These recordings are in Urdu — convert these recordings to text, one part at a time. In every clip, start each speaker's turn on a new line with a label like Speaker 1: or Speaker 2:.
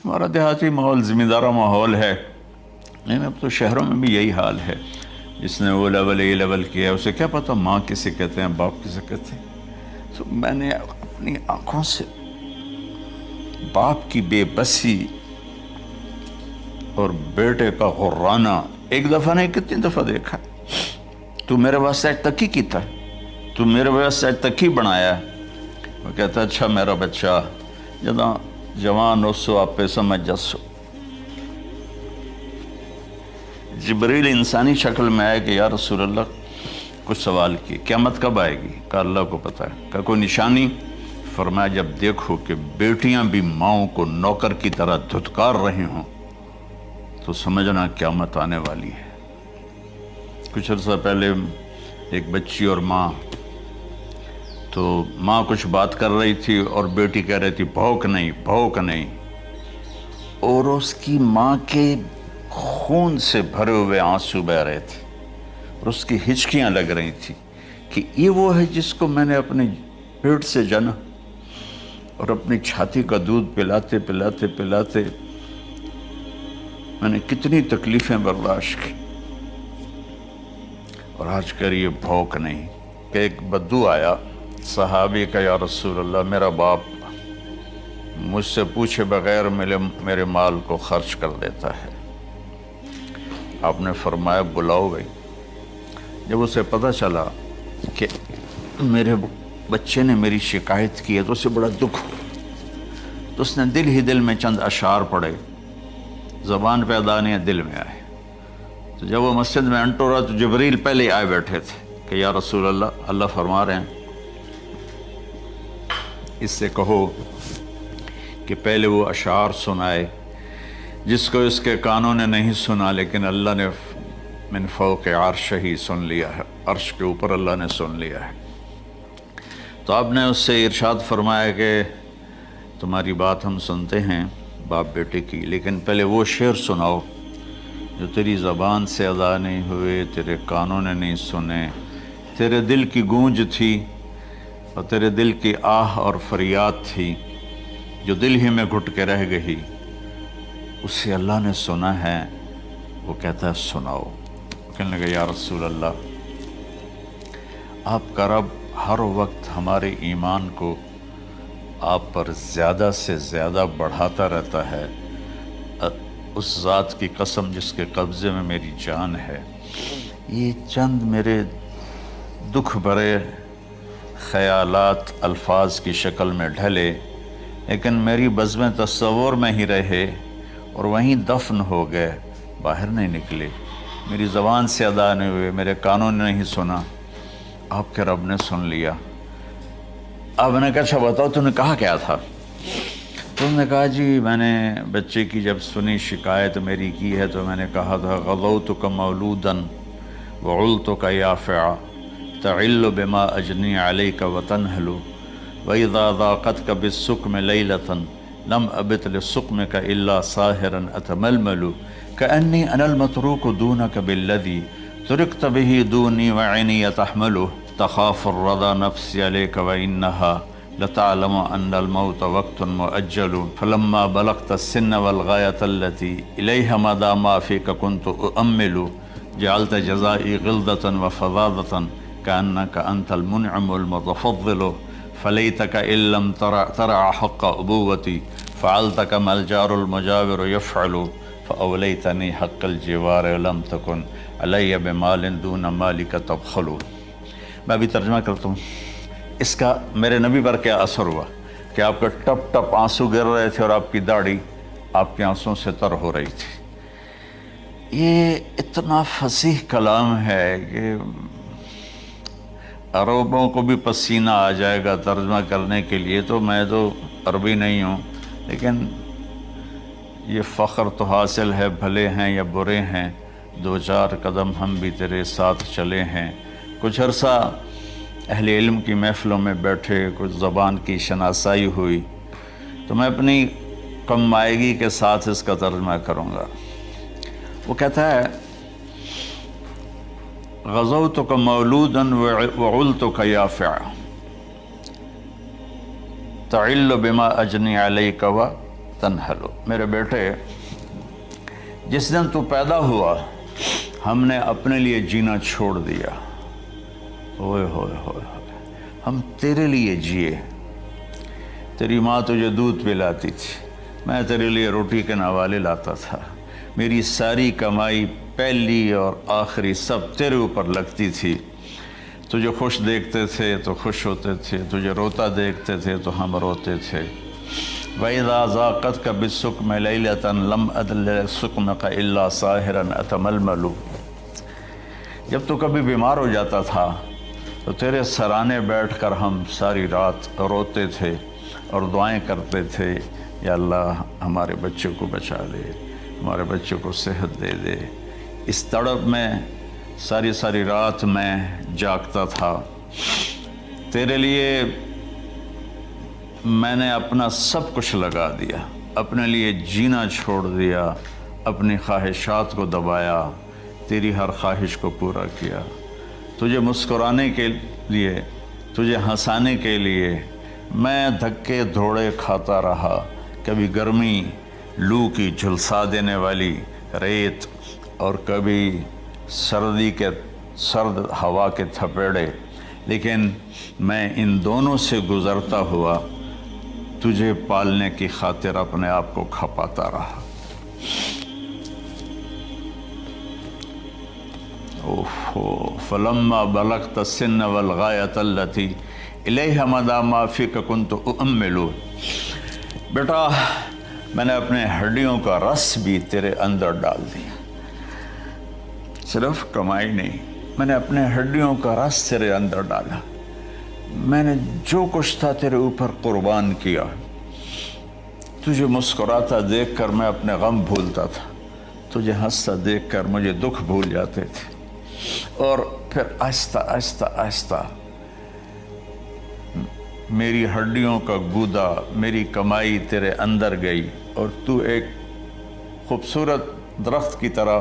Speaker 1: ہمارا دیہاتی ماحول زمیندارہ ماحول ہے، نہیں اب تو شہروں میں بھی یہی حال ہے۔ جس نے وہ لیول اے لیول کیا ہے اسے کیا پتہ ماں کسے کہتے ہیں باپ کسے کہتے ہیں۔ تو میں نے اپنی آنکھوں سے باپ کی بے بسی اور بیٹے کا غرانہ ایک دفعہ نہیں کتنی دفعہ دیکھا۔ تو میرے واسطے آج تک ہی کیتا ہے، تو میرے واسطے آج تک ہی بنایا ہے۔ وہ کہتا ہے اچھا میرا بچہ جداں جوان ہو سو آپ پہ سمجھ جسو۔ جبریل انسانی شکل میں آئے کہ یا رسول اللہ کچھ سوال کیے، قیامت کب آئے گی؟ کہا اللہ کو پتہ ہے۔ کہا کوئی نشانی؟ فرمایا جب دیکھو کہ بیٹیاں بھی ماؤں کو نوکر کی طرح دھتکار رہی ہوں تو سمجھنا قیامت آنے والی ہے۔ کچھ عرصہ پہلے ایک بچی اور ماں، تو ماں کچھ بات کر رہی تھی اور بیٹی کہہ رہی تھی بھوک نہیں بھوک نہیں، اور اس کی ماں کے خون سے بھرے ہوئے آنسو بہہ رہے تھے اور اس کی ہچکیاں لگ رہی تھی کہ یہ وہ ہے جس کو میں نے اپنے پیٹ سے جنا اور اپنی چھاتی کا دودھ پلاتے پلاتے پلاتے میں نے کتنی تکلیفیں برداشت کی، اور آج کر یہ بھوک نہیں۔ کہ ایک بدو آیا صحابی کا، یا رسول اللہ میرا باپ مجھ سے پوچھے بغیر میرے مال کو خرچ کر دیتا ہے۔ آپ نے فرمایا بلاؤ گئی۔ جب اسے پتہ چلا کہ میرے بچے نے میری شکایت کی ہے تو اسے بڑا دکھ ہوا، تو اس نے دل ہی دل میں چند اشعار پڑھے، زبان پہ ادا نہیں دل میں آئے۔ تو جب وہ مسجد میں انٹر رہا تو جبریل پہلے آئے بیٹھے تھے کہ یا رسول اللہ اللہ فرما رہے ہیں اس سے کہو کہ پہلے وہ اشعار سنائے جس کو اس کے کانوں نے نہیں سنا، لیکن اللہ نے من فوق عرش ہی سن لیا ہے، عرش کے اوپر اللہ نے سن لیا ہے۔ تو آپ نے اس سے ارشاد فرمایا کہ تمہاری بات ہم سنتے ہیں باپ بیٹے کی، لیکن پہلے وہ شعر سناؤ جو تیری زبان سے ادا نہیں ہوئے، تیرے کانوں نے نہیں سنے، تیرے دل کی گونج تھی اور تیرے دل کی آہ اور فریاد تھی جو دل ہی میں گھٹ کے رہ گئی، اسے اللہ نے سنا ہے۔ وہ کہتا ہے سناؤ۔ کہنے لگا یا رسول اللہ آپ کا رب ہر وقت ہمارے ایمان کو آپ پر زیادہ سے زیادہ بڑھاتا رہتا ہے، اس ذات کی قسم جس کے قبضے میں میری جان ہے۔ یہ چند میرے دکھ بھرے خیالات الفاظ کی شکل میں ڈھلے، لیکن میری بزم تصور میں ہی رہے اور وہیں دفن ہو گئے، باہر نہیں نکلے، میری زبان سے ادا نہیں ہوئے، میرے کانوں نے نہیں سنا، آپ کے رب نے سن لیا۔ اب نے کہا اچھا بتاؤ تو نے کہا کیا تھا؟ تو انہوں نے کہا جی میں نے بچے کی جب سنی شکایت میری کی ہے تو میں نے کہا تھا غضوتک مولودا وعلتک یافعا تعل بما اجنی علیک وتنہل وَإِذَا ذَاقَتْكَ بِالسُّقْمِ لَيْلَةً لَمْ أَبِتْ لِلسُّقْمِكَ إِلَّا سَاهِرًا أَتَمَلْمَلُ كَأَنِّي أَنَا الْمَتْرُوكُ دُونَكَ بِالَّذِي تُرِكْتَ بِهِ دُونِي وَعِنِي يَتَحْمَلُهُ تَخَافُ الرَّضَى نَفْسِي عَلَيْكَ وَإِنَّهَا لَتَعْلَمُ أَنَّ الْمَوْتَ وَقْتٌ مُؤَجَّلٌ فَلَمَّا بَلَغْتَ السِّنَّ وَالْغَايَةَ الَّتِي إِلَيْهَا مَدَى مَا فِيكَ كُنْتُ أُؤَمِّلُ جَعَلْتَ جَزَائِي غِلْظَةً وَفَظَاظَةً كَأَنَّكَ أَنْتَ الْمُنْعِمُ الْمُتَفَضِّلُ فَلَيْتَكَ إِن لَّمْ تَرَعَ حَقَّ أُبُوَّتِي فَعَلْتَ كَمَا الْجَارُ الْمُجَاوِرُ يَفْعَلُ فَأَوْلَيْتَنِي حَقَّ الْجِوَارِ وَلَمْ تَكُنْ عَلَيَّ بِمَالٍ دُونَ مَالِكَ تَبْخَلُ۔ میں بھی ترجمہ کرتا ہوں۔ اس کا میرے نبی پر کیا اثر ہوا کہ آپ کا ٹپ ٹپ آنسو گر رہے تھے اور آپ کی داڑھی آپ کے آنسوں سے تر ہو رہی تھی۔ یہ اتنا فصیح کلام ہے کہ عربوں کو بھی پسینہ آ جائے گا ترجمہ کرنے کے لیے، تو میں تو عربی نہیں ہوں، لیکن یہ فخر تو حاصل ہے، بھلے ہیں یا برے ہیں دو چار قدم ہم بھی تیرے ساتھ چلے ہیں۔ کچھ عرصہ اہل علم کی محفلوں میں بیٹھے، کچھ زبان کی شناسائی ہوئی، تو میں اپنی کم مائگی کے ساتھ اس کا ترجمہ کروں گا۔ وہ کہتا ہے غزوتک مولودا وعلتک یافعا تعل بما اجنی علیک و تنحل، میرے بیٹے جس دن تو پیدا ہوا ہم نے اپنے لیے جینا چھوڑ دیا، ہوئے ہوئے ہوئے ہوئے، ہم تیرے لیے جیے۔ تیری ماں تجھے دودھ پلاتی تھی، میں تیرے لیے روٹی کے نوالے لاتا تھا، میری ساری کمائی پہلی اور آخری سب تیرے اوپر لگتی تھی۔ تجھے خوش دیکھتے تھے تو خوش ہوتے تھے، تجھے روتا دیکھتے تھے تو ہم روتے تھے۔ وَإِذَا ذَاقَتْكَ بِالسُّقْمِ لَيْلَةً لَمْ أَدْلِ سُقْمَكَ إِلَّا سَاهِرًا أَتَمَلْمَلُ۔ جب تو کبھی بیمار ہو جاتا تھا تو تیرے سرانے بیٹھ کر ہم ساری رات روتے تھے اور دعائیں کرتے تھے، یا اللہ ہمارے بچوں کو بچا دے، ہمارے بچوں کو صحت دے دے۔ اس تڑپ میں ساری رات میں جاگتا تھا، تیرے لیے میں نے اپنا سب کچھ لگا دیا، اپنے لیے جینا چھوڑ دیا، اپنی خواہشات کو دبایا، تیری ہر خواہش کو پورا کیا۔ تجھے مسکرانے کے لیے، تجھے ہنسانے کے لیے میں دھکے دھوڑے کھاتا رہا، کبھی گرمی لو کی جھلسا دینے والی ریت اور کبھی سردی کے سرد ہوا کے تھپیڑے، لیکن میں ان دونوں سے گزرتا ہوا تجھے پالنے کی خاطر اپنے آپ کو کھپاتا رہا۔ فلما بلغت السن والغایۃ التی الیہ مدی ما فیک کنت اؤمل۔ بیٹا میں نے اپنے ہڈیوں کا رس بھی تیرے اندر ڈال دیا، صرف کمائی نہیں، میں نے اپنے ہڈیوں کا رس تیرے اندر ڈالا، میں نے جو کچھ تھا تیرے اوپر قربان کیا۔ تجھے مسکراتا دیکھ کر میں اپنے غم بھولتا تھا، تجھے ہنستا دیکھ کر مجھے دکھ بھول جاتے تھے، اور پھر آہستہ آہستہ آہستہ میری ہڈیوں کا گودا، میری کمائی تیرے اندر گئی، اور تو ایک خوبصورت درخت کی طرح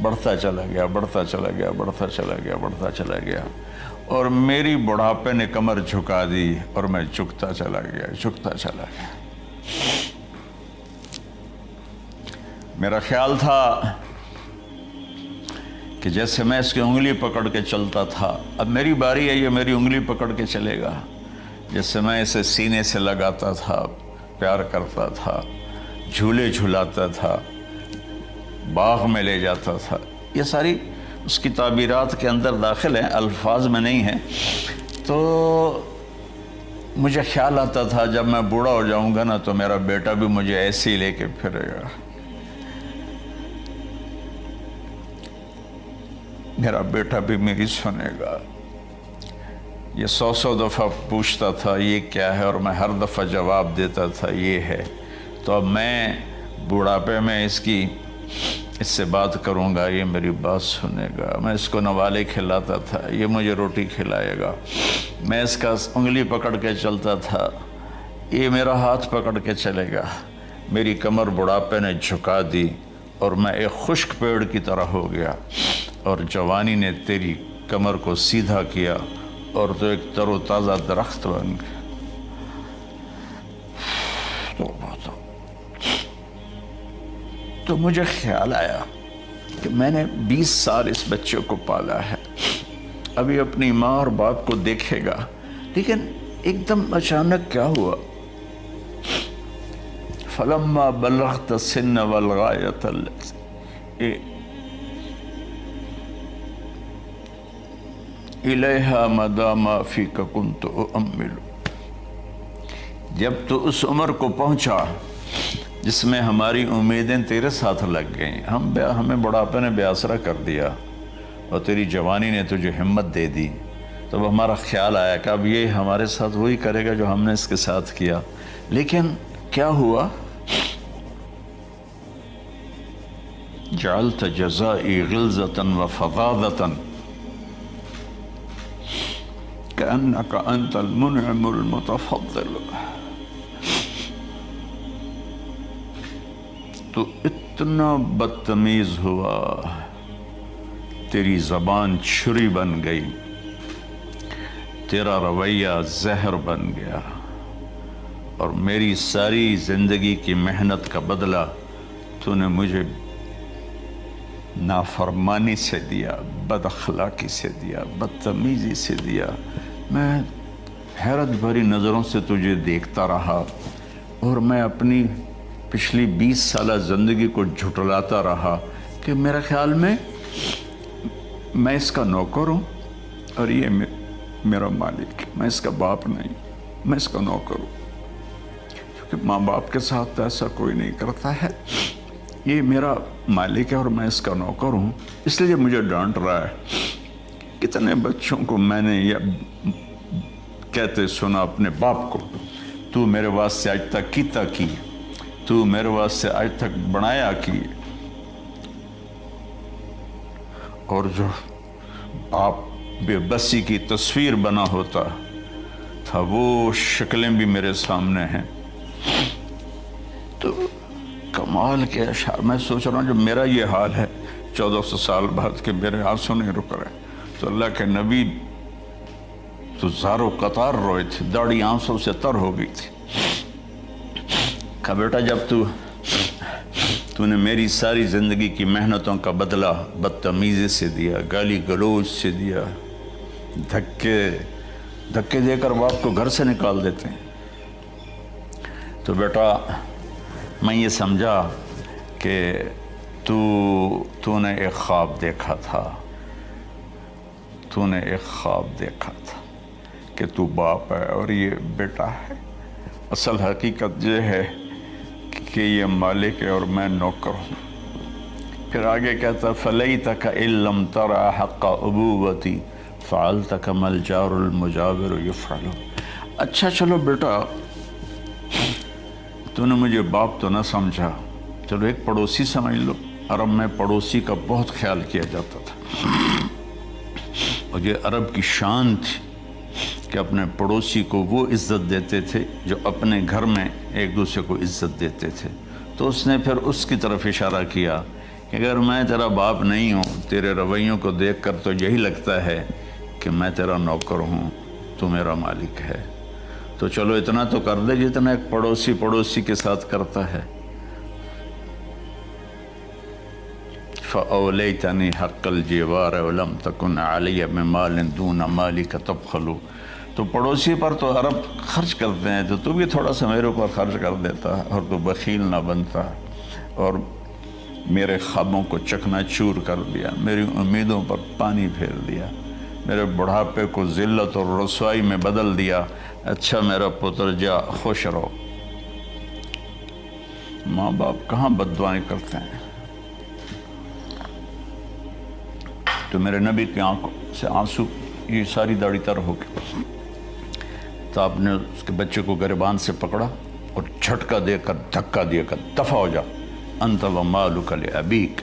Speaker 1: بڑھتا چلا گیا، بڑھتا چلا گیا، بڑھتا چلا گیا، بڑھتا چلا گیا، اور میری بڑھاپے نے کمر جھکا دی اور میں جھکتا چلا گیا، جھکتا چلا گیا۔ میرا خیال تھا کہ جیسے میں اس کی انگلی پکڑ کے چلتا تھا، اب میری باری ہے، یہ میری انگلی پکڑ کے چلے گا۔ جیسے میں اسے سینے سے لگاتا تھا، پیار کرتا تھا، جھولے جھلاتا تھا، باغ میں لے جاتا تھا، یہ ساری اس کی تعبیرات کے اندر داخل ہیں، الفاظ میں نہیں ہیں۔ تو مجھے خیال آتا تھا جب میں بوڑھا ہو جاؤں گا نا تو میرا بیٹا بھی مجھے ایسے ہی لے کے پھرے گا، میرا بیٹا بھی میری سنے گا۔ یہ 100 دفعہ پوچھتا تھا یہ کیا ہے، اور میں ہر دفعہ جواب دیتا تھا یہ ہے۔ تو اب میں بوڑھاپے میں اس سے بات کروں گا، یہ میری بات سنے گا۔ میں اس کو نوالے کھلاتا تھا، یہ مجھے روٹی کھلائے گا۔ میں اس کا انگلی پکڑ کے چلتا تھا، یہ میرا ہاتھ پکڑ کے چلے گا۔ میری کمر بڑھاپے نے جھکا دی اور میں ایک خشک پیڑ کی طرح ہو گیا، اور جوانی نے تیری کمر کو سیدھا کیا اور تو ایک تر و تازہ درخت بن گیا۔ تو مجھے خیال آیا کہ میں نے 20 سال اس بچے کو پالا ہے، ابھی اپنی ماں اور باپ کو دیکھے گا، لیکن ایک دم اچانک کیا ہوا؟ فلما بلغت السن والغایۃ التی الیہا مدی ما فیک کنت اؤمل۔ جب تو اس عمر کو پہنچا جس میں ہماری امیدیں تیرے ساتھ لگ گئیں، ہمیں بڑھاپے نے بے آسرا کر دیا اور تیری جوانی نے تجھے ہمت دے دی، تب ہمارا خیال آیا کہ اب یہ ہمارے ساتھ وہی کرے گا جو ہم نے اس کے ساتھ کیا۔ لیکن کیا ہوا؟ جعلت جزائی غلظۃ وفظاظۃ کأنک انت المنعم المتفضل۔ تو اتنا بدتمیز ہوا، تیری زبان چھری بن گئی، تیرا رویہ زہر بن گیا، اور میری ساری زندگی کی محنت کا بدلہ تو نے مجھے نافرمانی سے دیا، بد اخلاقی سے دیا، بدتمیزی سے دیا۔ میں حیرت بھری نظروں سے تجھے دیکھتا رہا اور میں اپنی پچھلی 20 سالہ زندگی کو جھٹلاتا رہا کہ میرے خیال میں اس کا نوکر ہوں اور یہ میرا مالک، میں اس کا باپ نہیں، میں اس کا نوکر ہوں، کیونکہ ماں باپ کے ساتھ ایسا کوئی نہیں کرتا ہے، یہ میرا مالک ہے اور میں اس کا نوکر ہوں، اس لیے مجھے ڈانٹ رہا ہے۔ کتنے بچوں کو میں نے یہ کہتے سنا اپنے باپ کو، تو میرے واسطے آج تک کیتا کی، تو میرے واسطے آج تک بنایا کی، اور جو آپ بے بسی کی تصویر بنا ہوتا تھا وہ شکلیں بھی میرے سامنے ہیں۔ تو کمال کے اشعار، میں سوچ رہا ہوں جو میرا یہ حال ہے 1400 سال بعد کہ میرے آنسو نہیں رک رہے، تو اللہ کے نبی تو زارو قطار روئے تھے، داڑھی آنسوں سے تر ہو گئی تھی۔ کہا بیٹا جب تو نے میری ساری زندگی کی محنتوں کا بدلہ بدتمیزی سے دیا، گالی گلوچ سے دیا، دھکے دے کر باپ کو گھر سے نکال دیتے ہیں، تو بیٹا میں یہ سمجھا کہ تو نے ایک خواب دیکھا تھا، تو نے ایک خواب دیکھا تھا کہ تو باپ ہے اور یہ بیٹا ہے۔ اصل حقیقت یہ ہے کہ یہ مالک ہے اور میں نوکر ہوں۔ پھر آگے کہتا فَلَيْتَكَ إِن لَّمْ تَرَ حَقَّ أُبُوَّتِي فَعَلْتَ كَمَا الْجَارُ الْمُجَاوِرُ يَفْعَلُ۔ اچھا چلو بیٹا، تو نے مجھے باپ تو نہ سمجھا، چلو ایک پڑوسی سمجھ لو۔ عرب میں پڑوسی کا بہت خیال کیا جاتا تھا، اور یہ عرب کی شان تھی کہ اپنے پڑوسی کو وہ عزت دیتے تھے جو اپنے گھر میں ایک دوسرے کو عزت دیتے تھے۔ تو اس نے پھر اس کی طرف اشارہ کیا کہ اگر میں تیرا باپ نہیں ہوں، تیرے رویوں کو دیکھ کر تو یہی لگتا ہے کہ میں تیرا نوکر ہوں، تو میرا مالک ہے، تو چلو اتنا تو کر دے جتنا ایک پڑوسی کے ساتھ کرتا ہے۔ فَأَوْلَيْتَنِي حَقَّ الْجِوَارِ وَلَمْ تَكُنْ عَلَيَّ بِمَالٍ دُونَ مَالِكَ تَبْخَلُ۔ تو پڑوسی پر تو عرب خرچ کرتے ہیں، تو بھی تھوڑا سا میرے اوپر خرچ کر دیتا اور تو بخیل نہ بنتا، اور میرے خوابوں کو چکنا چور کر دیا، میری امیدوں پر پانی پھیر دیا، میرے بڑھاپے کو ذلت اور رسوائی میں بدل دیا۔ اچھا میرا پتر جا خوش رہو۔ ماں باپ کہاں بد دعائیں کرتے ہیں؟ تو میرے نبی کی آنکھوں سے آنسو، یہ ساری داڑھی تر ہو گئی، تو آپ نے اس کے بچے کو گریبان سے پکڑا اور جھٹکا دے کر دھکا دے کر دفع ہو جا، انت ومالک لابیک،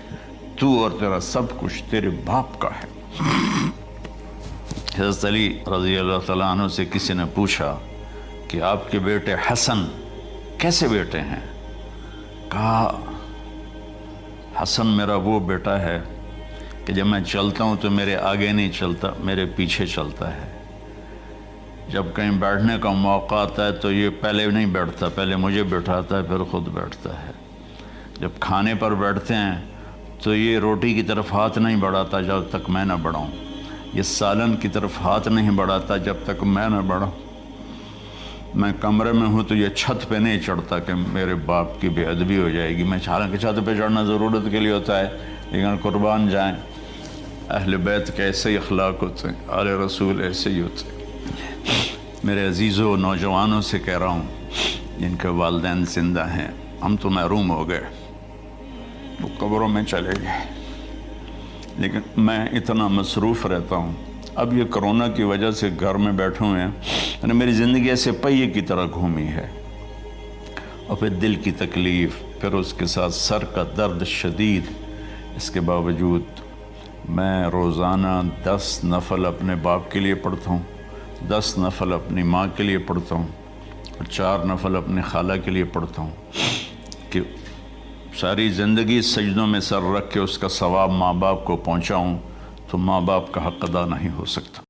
Speaker 1: تو اور تیرا سب کچھ تیرے باپ کا ہے۔ حضرت علی رضی اللہ تعالیٰ عنہ سے کسی نے پوچھا کہ آپ کے بیٹے حسن کیسے بیٹے ہیں؟ کہا حسن میرا وہ بیٹا ہے کہ جب میں چلتا ہوں تو میرے آگے نہیں چلتا، میرے پیچھے چلتا ہے، جب کہیں بیٹھنے کا موقع آتا ہے تو یہ پہلے نہیں بیٹھتا، پہلے مجھے بٹھاتا ہے پھر خود بیٹھتا ہے، جب کھانے پر بیٹھتے ہیں تو یہ روٹی کی طرف ہاتھ نہیں بڑھاتا جب تک میں نہ بڑھاؤں، یہ سالن کی طرف ہاتھ نہیں بڑھاتا جب تک میں نہ بڑھاؤں، میں کمرے میں ہوں تو یہ چھت پہ نہیں چڑھتا کہ میرے باپ کی بے ادبی ہو جائے گی۔ میں حالانکہ چھت پہ چڑھنا ضرورت کے لیے ہوتا ہے، لیکن قربان جائیں اہل بیت کے ایسے ہی اخلاق ہوتے ہیں، آل رسول ایسے ہی ہوتے ہیں۔ میرے عزیزوں نوجوانوں سے کہہ رہا ہوں جن کے والدین زندہ ہیں، ہم تو محروم ہو گئے، وہ قبروں میں چلے گئے، لیکن میں اتنا مصروف رہتا ہوں۔ اب یہ کرونا کی وجہ سے گھر میں بیٹھے ہوئے ہیں، یعنی میری زندگی ایسے پہیے کی طرح گھومی ہے، اور پھر دل کی تکلیف، پھر اس کے ساتھ سر کا درد شدید، اس کے باوجود میں روزانہ 10 نفل اپنے باپ کے لیے پڑھتا ہوں، 10 نفل اپنی ماں کے لیے پڑھتا ہوں، اور 4 نفل اپنی خالہ کے لیے پڑھتا ہوں کہ ساری زندگی سجدوں میں سر رکھ کے اس کا ثواب ماں باپ کو پہنچاؤں، تو ماں باپ کا حق ادا نہیں ہو سکتا۔